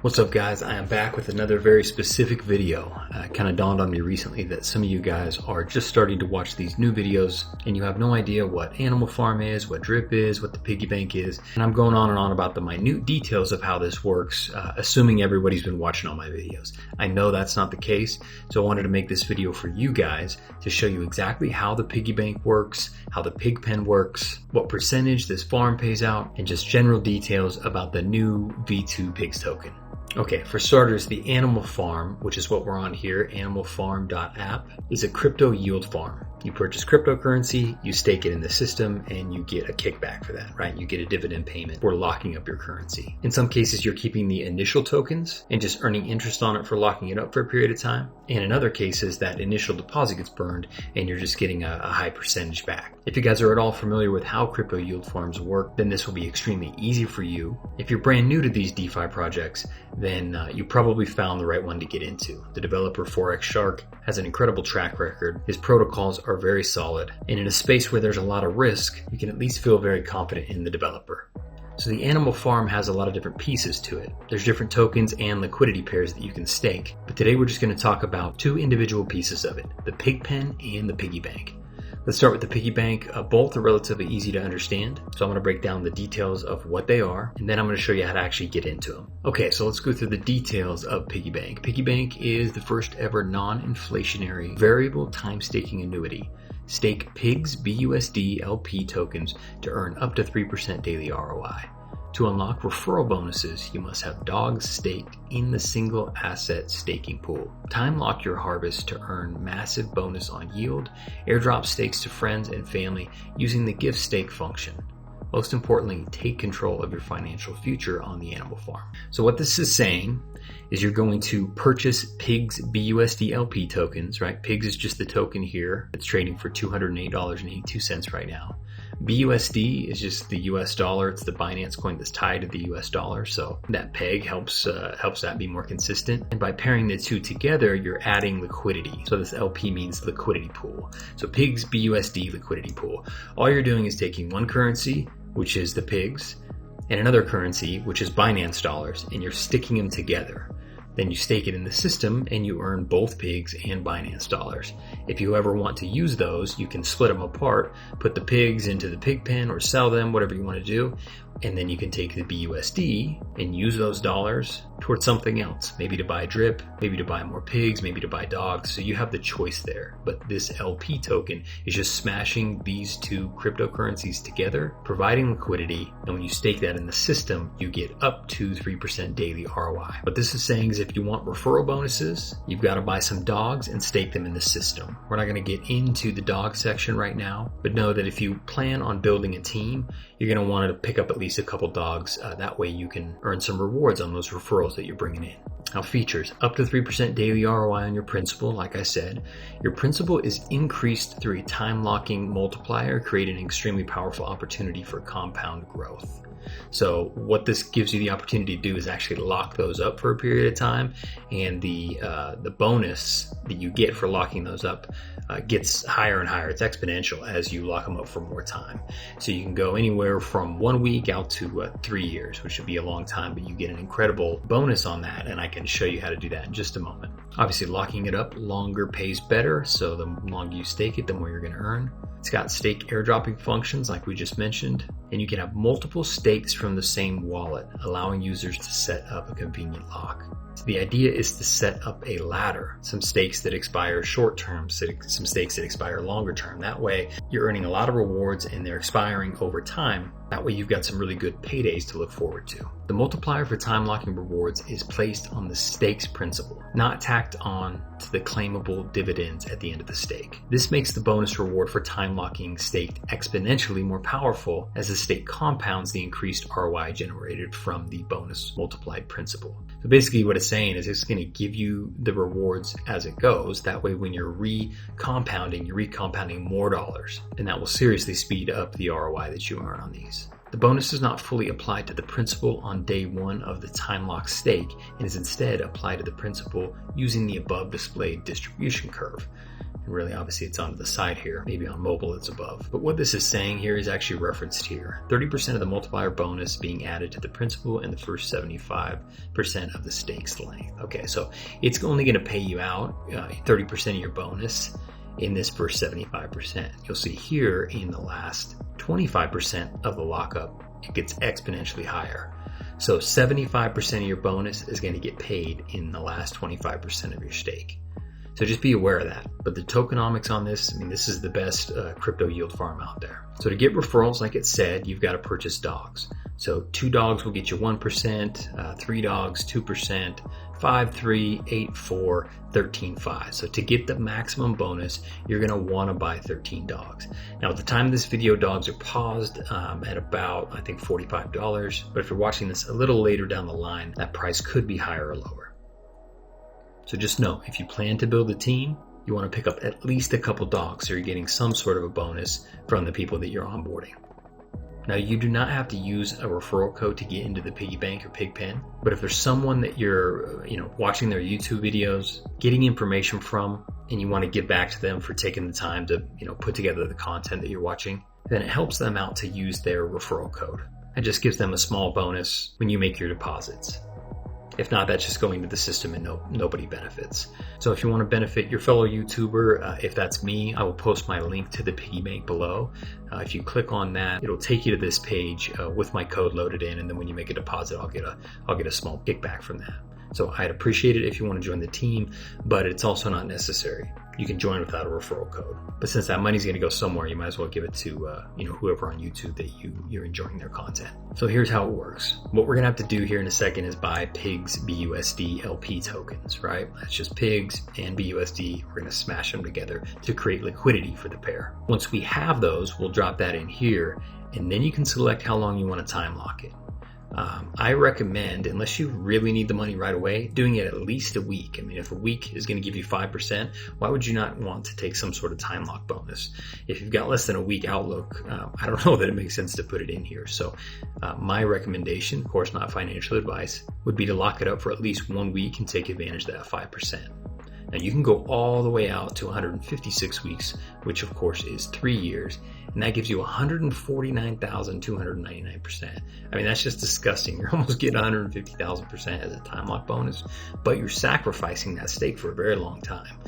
What's up, guys? I am back with another very specific video. It kind of dawned on me recently that some of you guys are just starting to watch these new videos and you have no idea what Animal Farm is, what Drip is, what the piggy bank is. And I'm going on and on about the minute details of how this works, assuming everybody's been watching all my videos. I know that's not the case, so I wanted to make this video for you guys to show you exactly how the piggy bank works, how the pig pen works, what percentage this farm pays out, and just general details about the new V2 Pigs token. Okay, for starters, the Animal Farm, which is what we're on here, animalfarm.app, is a crypto yield farm. You purchase cryptocurrency, you stake it in the system, and you get a kickback for that, right? You get a dividend payment for locking up your currency. In some cases, you're keeping the initial tokens and just earning interest on it for locking it up for a period of time. And in other cases, that initial deposit gets burned and you're just getting a high percentage back. If you guys are at all familiar with how crypto yield farms work, then this will be extremely easy for you. If you're brand new to these DeFi projects, then you probably found the right one to get into. The developer Forex Shark has an incredible track record. His protocols are very solid. And in a space where there's a lot of risk, you can at least feel very confident in the developer. So the Animal Farm has a lot of different pieces to it. There's different tokens and liquidity pairs that you can stake. But today we're just going to talk about two individual pieces of it, the pig pen and the piggy bank. Let's start with the piggy bank. Both are relatively easy to understand. So I'm going to break down the details of what they are, and then I'm going to show you how to actually get into them. Okay, so let's go through the details of piggy bank. Piggy bank is the first ever non-inflationary variable time staking annuity. Stake pigs BUSD LP tokens to earn up to 3% daily ROI. To unlock referral bonuses, you must have dogs staked in the single asset staking pool. Time lock your harvest to earn massive bonus on yield. Airdrop stakes to friends and family using the gift stake function. Most importantly, take control of your financial future on the Animal Farm. So what this is saying is you're going to purchase Pigs BUSD LP tokens, right? Pigs is just the token here. It's trading for $208.82 right now. BUSD is just the US dollar. It's the Binance coin that's tied to the US dollar. So that peg helps that be more consistent. And by pairing the two together, you're adding liquidity. So this LP means liquidity pool. So Pigs BUSD liquidity pool. All you're doing is taking one currency, which is the pigs, and another currency, which is Binance dollars, and you're sticking them together. Then you stake it in the system and you earn both pigs and Binance dollars. If you ever want to use those, you can split them apart, put the pigs into the pig pen or sell them, whatever you want to do. And then you can take the BUSD and use those dollars towards something else, maybe to buy drip, maybe to buy more pigs, maybe to buy dogs. So you have the choice there. But this LP token is just smashing these two cryptocurrencies together, providing liquidity. And when you stake that in the system, you get up to 3% daily ROI. What this is saying is if you want referral bonuses, you've got to buy some dogs and stake them in the system. We're not going to get into the dog section right now, but know that if you plan on building a team, you're going to want to pick up at least a couple dogs. That way you can earn some rewards on those referrals that you're bringing in. Now, features: up to 3% daily ROI on your principal. Like I said, your principal is increased through a time locking multiplier, creating an extremely powerful opportunity for compound growth. So what this gives you the opportunity to do is actually lock those up for a period of time, and the bonus that you get for locking those up gets higher and higher. It's exponential as you lock them up for more time. So you can go anywhere from 1 week out to 3 years, which would be a long time, but you get an incredible bonus on that, and I can show you how to do that in just a moment. Obviously, locking it up longer pays better, so the longer you stake it, the more you're going to earn. It's got stake airdropping functions like we just mentioned, and you can have multiple stakes from the same wallet, allowing users to set up a convenient lock. So the idea is to set up a ladder, some stakes that expire short term, some stakes that expire longer term. That way you're earning a lot of rewards and they're expiring over time. That way you've got some really good paydays to look forward to. The multiplier for time locking rewards is placed on the stakes principal, not tacked on to the claimable dividends at the end of the stake. This makes the bonus reward for time locking staked exponentially more powerful as the stake compounds the increased ROI generated from the bonus multiplied principal. So basically what it's saying is it's going to give you the rewards as it goes. That way when you're recompounding, you're recompounding more dollars, and that will seriously speed up the ROI that you earn on these. The bonus is not fully applied to the principal on day one of the time lock stake and is instead applied to the principal using the above displayed distribution curve. And really, obviously, it's on the side here. Maybe on mobile, it's above. But what this is saying here is actually referenced here. 30% of the multiplier bonus being added to the principal in the first 75% of the stake's length. Okay, so it's only going to pay you out 30% of your bonus in this first 75%. You'll see here in the last 25% of the lockup, it gets exponentially higher. So 75% of your bonus is going to get paid in the last 25% of your stake. So just be aware of that. But the tokenomics on this, I mean, this is the best crypto yield farm out there. So to get referrals, like it said, you've got to purchase dogs. So 2 dogs will get you 1%, 3 dogs, 2%, 5, 3, 8, 4, 13, 5. So to get the maximum bonus, you're going to want to buy 13 dogs. Now, at the time of this video, dogs are paused at about, I think, $45. But if you're watching this a little later down the line, that price could be higher or lower. So just know, if you plan to build a team, you want to pick up at least a couple dogs so you're getting some sort of a bonus from the people that you're onboarding. Now, you do not have to use a referral code to get into the piggy bank or pig pen, but if there's someone that you're watching their YouTube videos, getting information from, and you want to give back to them for taking the time to put together the content that you're watching, then it helps them out to use their referral code. It just gives them a small bonus when you make your deposits. If not, that's just going to the system and nobody benefits. So if you want to benefit your fellow YouTuber, if that's me, I will post my link to the piggy bank below. If you click on that, it'll take you to this page with my code loaded in, and then when you make a deposit, I'll get a small kickback from that. So I'd appreciate it if you want to join the team, but it's also not necessary. You can join without a referral code. But since that money's going to go somewhere, you might as well give it to whoever on YouTube that you're enjoying their content. So here's how it works. What we're going to have to do here in a second is buy Pigs BUSD LP tokens, right? That's just Pigs and BUSD. We're going to smash them together to create liquidity for the pair. Once we have those, we'll drop that in here, and then you can select how long you want to time lock it. I recommend, unless you really need the money right away, doing it at least a week. I mean, if a week is going to give you 5%, why would you not want to take some sort of time lock bonus? If you've got less than a week outlook, I don't know that it makes sense to put it in here. So my recommendation, of course not financial advice, would be to lock it up for at least 1 week and take advantage of that 5%. Now you can go all the way out to 156 weeks, which of course is 3 years, and that gives you 149,299%. I mean, that's just disgusting. You're almost getting 150,000% as a time lock bonus, but you're sacrificing that stake for a very long time.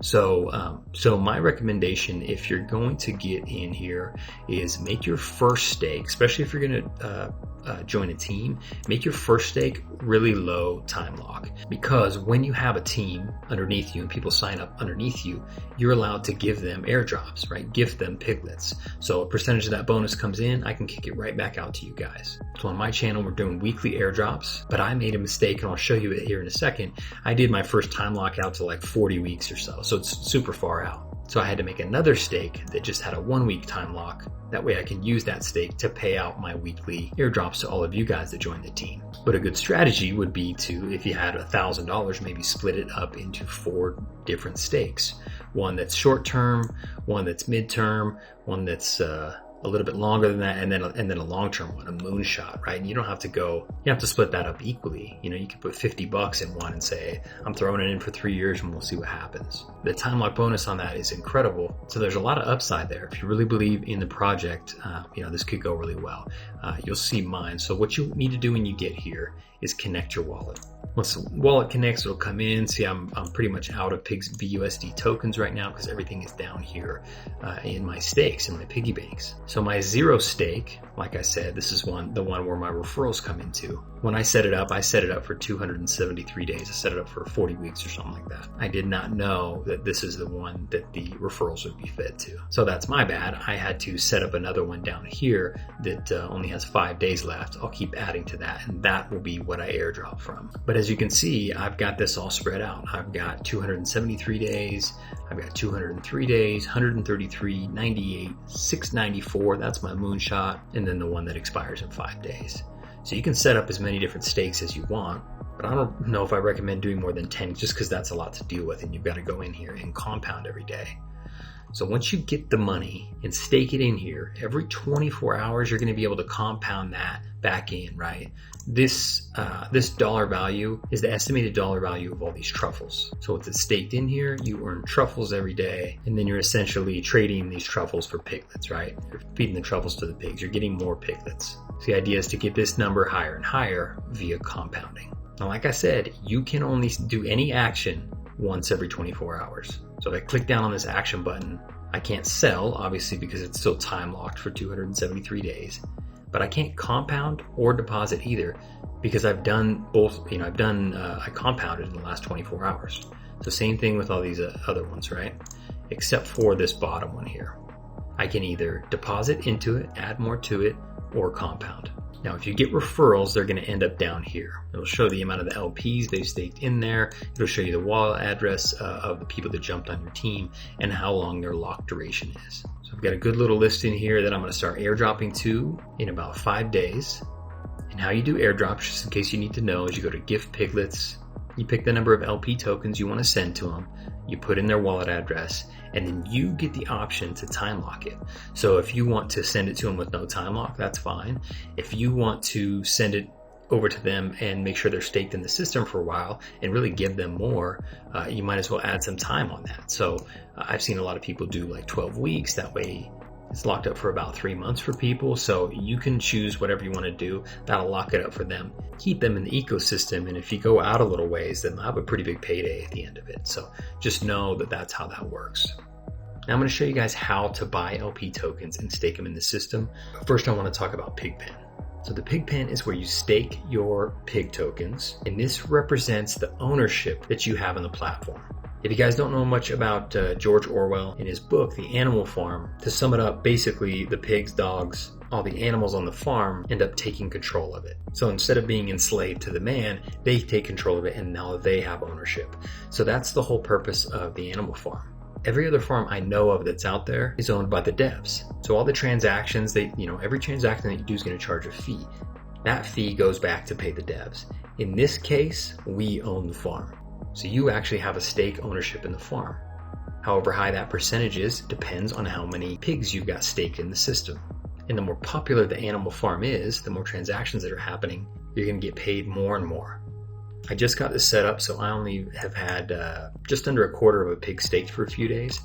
So my recommendation, if you're going to get in here, is make your first stake, especially if you're going to join a team, make your first stake really low time lock, because when you have a team underneath you and people sign up underneath you, you're allowed to give them airdrops, right? Gift them piglets. So a percentage of that bonus comes in, I can kick it right back out to you guys. So on my channel, we're doing weekly airdrops, but I made a mistake, and I'll show you it here in a second. I did my first time lock out to like 40 weeks or so it's super far out. So I had to make another stake that just had a 1 week time lock. That way I can use that stake to pay out my weekly airdrops to all of you guys that join the team. But a good strategy would be to, if you had $1,000, maybe split it up into 4 different stakes. One that's short term, one that's mid-term, one that's a little bit longer than that, and then a long-term one, a moonshot, right? And you don't have to you have to split that up equally. You can put $50 in one and say, I'm throwing it in for 3 years and we'll see what happens. The time lock bonus on that is incredible. So there's a lot of upside there. If you really believe in the project, this could go really well. You'll see mine. So what you need to do when you get here is connect your wallet. Once the wallet connects, it'll come in. See, I'm pretty much out of Pigs BUSD tokens right now because everything is down here in my stakes, in my piggy banks. So my 0 stake, like I said, this is the one where my referrals come into. When I set it up for 273 days. I set it up for 40 weeks or something like that. I did not know that this is the one that the referrals would be fed to. So that's my bad. I had to set up another one down here that only has 5 days left. I'll keep adding to that, and that will be what I airdrop from. But as you can see, I've got this all spread out. I've got 273 days, I've got 203 days, 133, 98, 694, that's my moonshot, and then the one that expires in 5 days. So you can set up as many different stakes as you want, but I don't know if I recommend doing more than 10 just because that's a lot to deal with, and you've got to go in here and compound every day. So once you get the money and stake it in here, every 24 hours, you're going to be able to compound that back in, right? This dollar value is the estimated dollar value of all these truffles. So with it staked in here, you earn truffles every day, and then you're essentially trading these truffles for piglets, right? You're feeding the truffles to the pigs. You're getting more piglets. So the idea is to get this number higher and higher via compounding. Now, like I said, you can only do any action once every 24 hours. So if I click down on this action button, I can't sell, obviously, because it's still time locked for 273 days. But I can't compound or deposit either, because I've done both. I compounded in the last 24 hours. So same thing with all these other ones, right? Except for this bottom one here. I can either deposit into it, add more to it, or compound. Now, if you get referrals, they're going to end up down here. It'll show the amount of the LPs they've staked in there. It'll show you the wallet address of the people that jumped on your team and how long their lock duration is. So I've got a good little list in here that I'm going to start airdropping to in about 5 days. And how you do airdrops, just in case you need to know, is you go to gift piglets. You pick the number of LP tokens you want to send to them. You put in their wallet address, and then you get the option to time lock it. So if you want to send it to them with no time lock, that's fine. If you want to send it over to them and make sure they're staked in the system for a while and really give them more, you might as well add some time on that. So I've seen a lot of people do like 12 weeks. That way it's locked up for about 3 months for people. So you can choose whatever you want to do. That'll lock it up for them. Keep them in the ecosystem. And if you go out a little ways, then they'll have a pretty big payday at the end of it. So just know that that's how that works. Now I'm going to show you guys how to buy LP tokens and stake them in the system. But first I want to talk about Pigpen. So the Pigpen is where you stake your pig tokens. And this represents the ownership that you have in the platform. If you guys don't know much about George Orwell in his book, The Animal Farm, to sum it up, basically the pigs, dogs, all the animals on the farm end up taking control of it. So instead of being enslaved to the man, they take control of it and now they have ownership. So that's the whole purpose of the Animal Farm. Every other farm I know of that's out there is owned by the devs. So all the transactions, every transaction that you do is going to charge a fee. That fee goes back to pay the devs. In this case, we own the farm. So you actually have a stake ownership in the farm. However high that percentage is depends on how many pigs you've got staked in the system. And the more popular the animal farm is, the more transactions that are happening, you're going to get paid more and more. I just got this set up, so I only have had just under a quarter of a pig staked for a few days.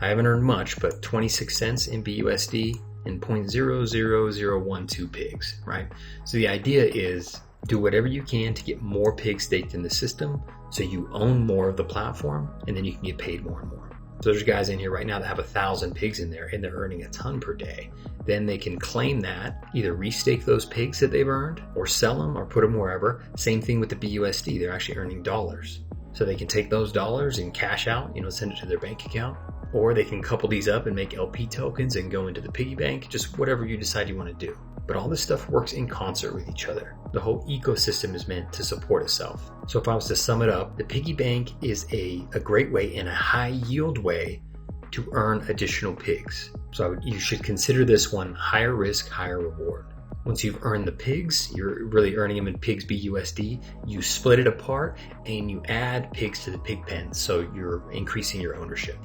I haven't earned much, but 26 cents in BUSD and 0.00012 pigs, right? So the idea is do whatever you can to get more pigs staked in the system so you own more of the platform and then you can get paid more and more. So there's guys in here right now that have 1,000 pigs in there and they're earning a ton per day. Then they can claim that, either restake those pigs that they've earned or sell them or put them wherever. Same thing with the BUSD. They're actually earning dollars. So they can take those dollars and cash out, send it to their bank account. Or they can couple these up and make LP tokens and go into the piggy bank, just whatever you decide you want to do. But all this stuff works in concert with each other. The whole ecosystem is meant to support itself. So if I was to sum it up, the piggy bank is a great way and a high yield way to earn additional pigs. So you should consider this one higher risk, higher reward. Once you've earned the pigs, you're really earning them in pigs BUSD, you split it apart and you add pigs to the pig pen. So you're increasing your ownership.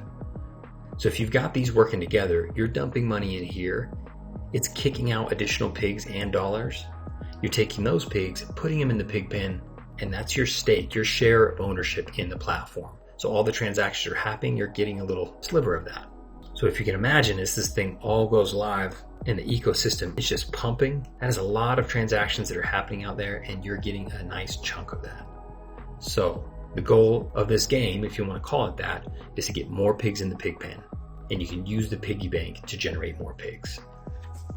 So if you've got these working together, you're dumping money in here. It's kicking out additional pigs and dollars. You're taking those pigs, putting them in the pig pen, and that's your stake, your share of ownership in the platform. So all the transactions are happening, you're getting a little sliver of that. So if you can imagine, as this thing all goes live and the ecosystem is just pumping, that is a lot of transactions that are happening out there and you're getting a nice chunk of that. So the goal of this game, if you want to call it that, is to get more pigs in the pig pen. And you can use the piggy bank to generate more pigs.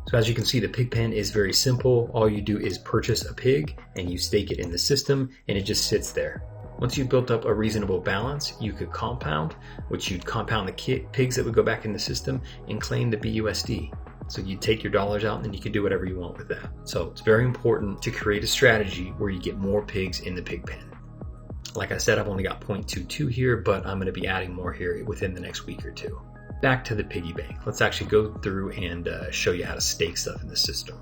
So as you can see, the pig pen is very simple. All you do is purchase a pig and you stake it in the system and it just sits there. Once you've built up a reasonable balance, you could compound, which you'd compound the pigs that would go back in the system and claim the BUSD. So you take your dollars out and then you can do whatever you want with that. So it's very important to create a strategy where you get more pigs in the pig pen. Like I said, I've only got 0.22 here, but I'm going to be adding more here within the next week or two. Back to the piggy bank. Let's actually go through and show you how to stake stuff in the system.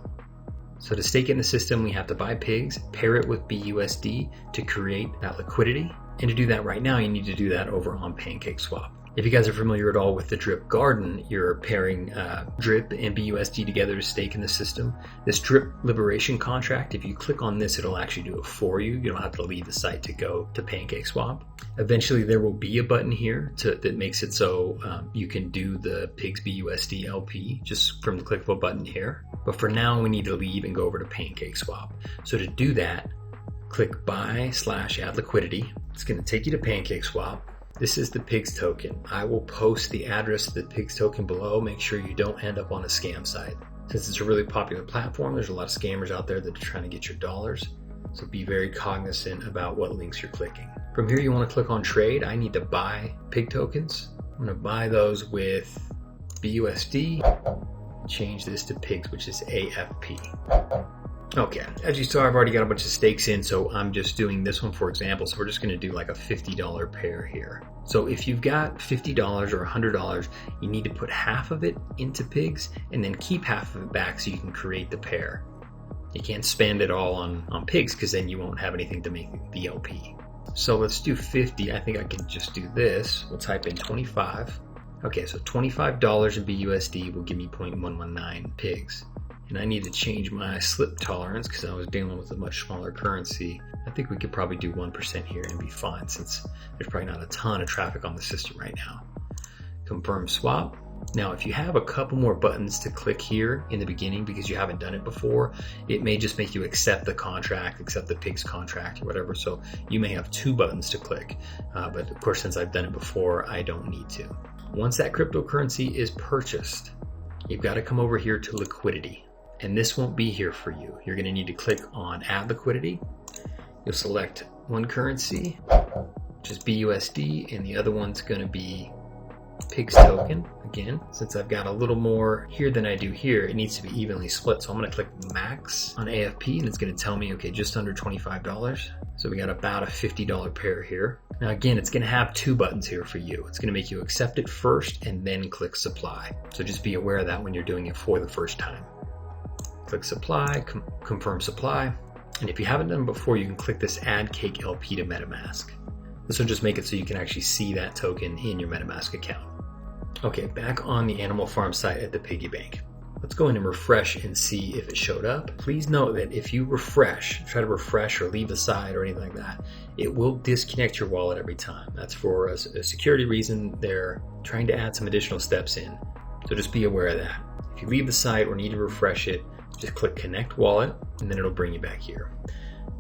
So to stake in the system, we have to buy pigs, pair it with BUSD to create that liquidity. And to do that right now, you need to do that over on PancakeSwap. If you guys are familiar at all with the drip garden, you're pairing drip and BUSD together to stake in the system. This drip liberation contract, if you click on this, it'll actually do it for you. You don't have to leave the site to go to PancakeSwap. Eventually there will be a button here that makes it so you can do the Pigs BUSD LP just from the click of a button here. But for now, we need to leave and go over to PancakeSwap. So to do that, click buy/add liquidity. It's going to take you to PancakeSwap. This is the Pigs token. I will post the address of the Pigs token below. Make sure you don't end up on a scam site. Since it's a really popular platform, there's a lot of scammers out there that are trying to get your dollars. So be very cognizant about what links you're clicking. From here, you want to click on trade. I need to buy Pig tokens. I'm going to buy those with BUSD. Change this to Pigs, which is AFP. Okay, as you saw, I've already got a bunch of stakes in, so I'm just doing this one for example. So we're just going to do like a $50 pair here. So if you've got $50 or $100, you need to put half of it into Pigs and then keep half of it back so you can create the pair. You can't spend it all on Pigs because then you won't have anything to make the LP. So let's do 50. I think I can just do this. We'll type in 25. Okay, so $25 in BUSD will give me 0.119 Pigs. And I need to change my slip tolerance because I was dealing with a much smaller currency. I think we could probably do 1% here and be fine since there's probably not a ton of traffic on the system right now. Confirm swap. Now, if you have a couple more buttons to click here in the beginning because you haven't done it before, it may just make you accept the contract, accept the Pigs contract or whatever. So you may have 2 buttons to click. But of course, since I've done it before, I don't need to. Once that cryptocurrency is purchased, you've got to come over here to liquidity. And this won't be here for you. You're going to need to click on add liquidity. You'll select one currency, which is BUSD, and the other one's going to be Pigs token. Again, since I've got a little more here than I do here, it needs to be evenly split. So I'm going to click max on AFP and it's going to tell me, okay, just under $25. So we got about a $50 pair here. Now again, it's going to have 2 buttons here for you. It's going to make you accept it first and then click supply. So just be aware of that when you're doing it for the first time. Click supply, confirm supply. And if you haven't done it before, you can click this add cake LP to MetaMask. This will just make it so you can actually see that token in your MetaMask account. Okay, back on the Animal Farm site at the Piggy Bank. Let's go in and refresh and see if it showed up. Please note that if you refresh, try to refresh or leave the site or anything like that, it will disconnect your wallet every time. That's for a security reason. They're trying to add some additional steps in. So just be aware of that. If you leave the site or need to refresh it, just click connect wallet and then it'll bring you back here.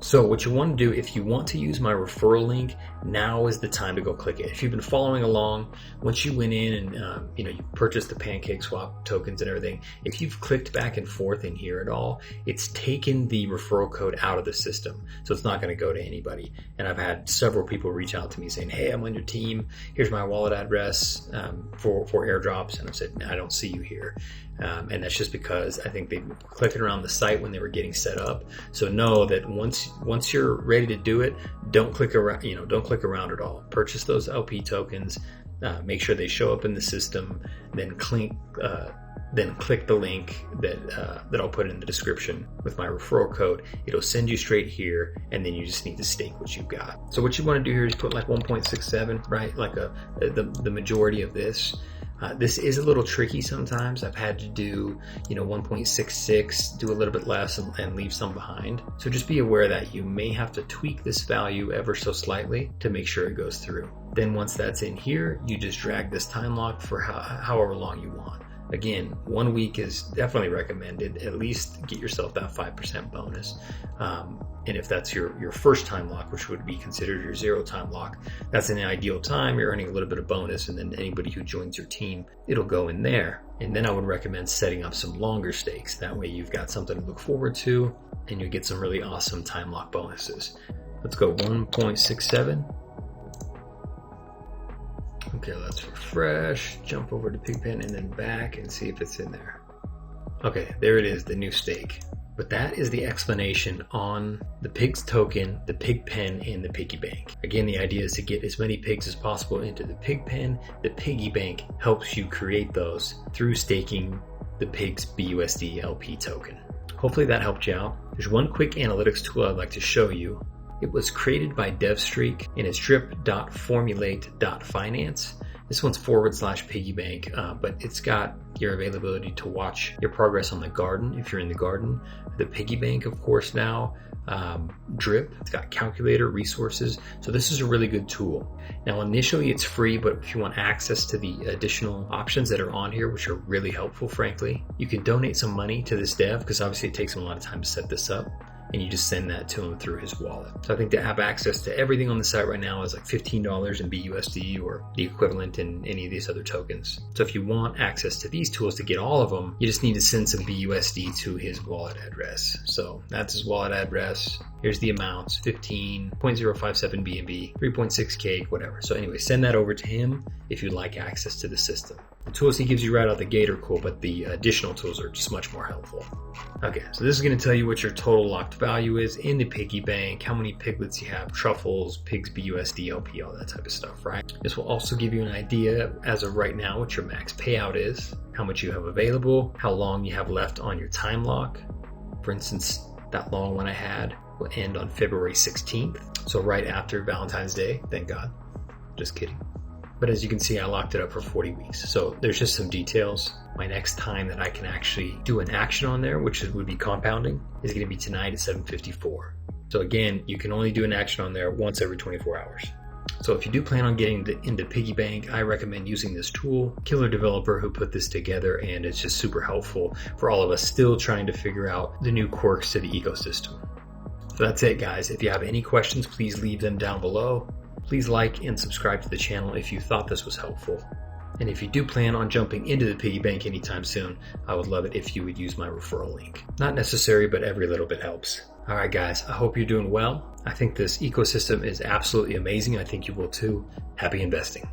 So what you want to do, if you want to use my referral link, now is the time to go click it. If you've been following along, once you went in and you purchased the PancakeSwap tokens and everything, if you've clicked back and forth in here at all, it's taken the referral code out of the system. So it's not going to go to anybody. And I've had several people reach out to me saying, hey, I'm on your team. Here's my wallet address for Airdrops. And I've said, I don't see you here. And that's just because I think they clicked around the site when they were getting set up. So know that once you're ready to do it, don't click around, don't click around at all. Purchase those LP tokens, make sure they show up in the system, then click the link that I'll put in the description with my referral code. It'll send you straight here, and then you just need to stake what you've got. So what you want to do here is put like 1.67, right? Like the majority of this. This is a little tricky sometimes. I've had to do, 1.66, do a little bit less and leave some behind. So just be aware that you may have to tweak this value ever so slightly to make sure it goes through. Then once that's in here, you just drag this time lock for however long you want. Again, 1 week is definitely recommended. At least get yourself that 5% bonus. And if that's your first time lock, which would be considered your 0 time lock, that's an ideal time. You're earning a little bit of bonus, and then anybody who joins your team, it'll go in there. And then I would recommend setting up some longer stakes. That way you've got something to look forward to, and you get some really awesome time lock bonuses. Let's go 1.67. Okay, let's refresh, jump over to Pigpen and then back and see if it's in there. Okay, there it is, the new stake. But that is the explanation on the Pigs token, the Pigpen, and the Piggy Bank. Again, the idea is to get as many pigs as possible into the Pigpen. The Piggy Bank helps you create those through staking the Pigs BUSD LP token. Hopefully that helped you out. There's one quick analytics tool I'd like to show you. It was created by DevStreak and it's drip.formulate.finance. This one's /piggy bank, but it's got your availability to watch your progress on the garden if you're in the garden. The piggy bank, of course, now, drip, it's got calculator, resources. So this is a really good tool. Now, initially it's free, but if you want access to the additional options that are on here, which are really helpful, frankly, you can donate some money to this dev because obviously it takes him a lot of time to set this up. And you just send that to him through his wallet. So I think to have access to everything on the site right now is like $15 in BUSD or the equivalent in any of these other tokens. So if you want access to these tools to get all of them, you just need to send some BUSD to his wallet address. So that's his wallet address. Here's the amounts, 15.057 BNB, 3.6K, whatever. So anyway, send that over to him if you'd like access to the system. The tools he gives you right out the gate are cool, but the additional tools are just much more helpful. Okay, so this is going to tell you what your total locked value is in the piggy bank, how many piglets you have, truffles, pigs, BUSD, LP, all that type of stuff, right? This will also give you an idea as of right now what your max payout is, how much you have available, how long you have left on your time lock. For instance, that long one I had will end on February 16th, so right after Valentine's Day, thank God. Just kidding. But as you can see, I locked it up for 40 weeks. So there's just some details. My next time that I can actually do an action on there, which would be compounding, is going to be tonight at 7:54. So again, you can only do an action on there once every 24 hours. So if you do plan on getting into piggy bank, I recommend using this tool. Killer developer who put this together, and it's just super helpful for all of us still trying to figure out the new quirks to the ecosystem. So that's it, guys. If you have any questions, please leave them down below. Please like and subscribe to the channel if you thought this was helpful. And if you do plan on jumping into the piggy bank anytime soon, I would love it if you would use my referral link. Not necessary, but every little bit helps. All right, guys, I hope you're doing well. I think this ecosystem is absolutely amazing. I think you will too. Happy investing.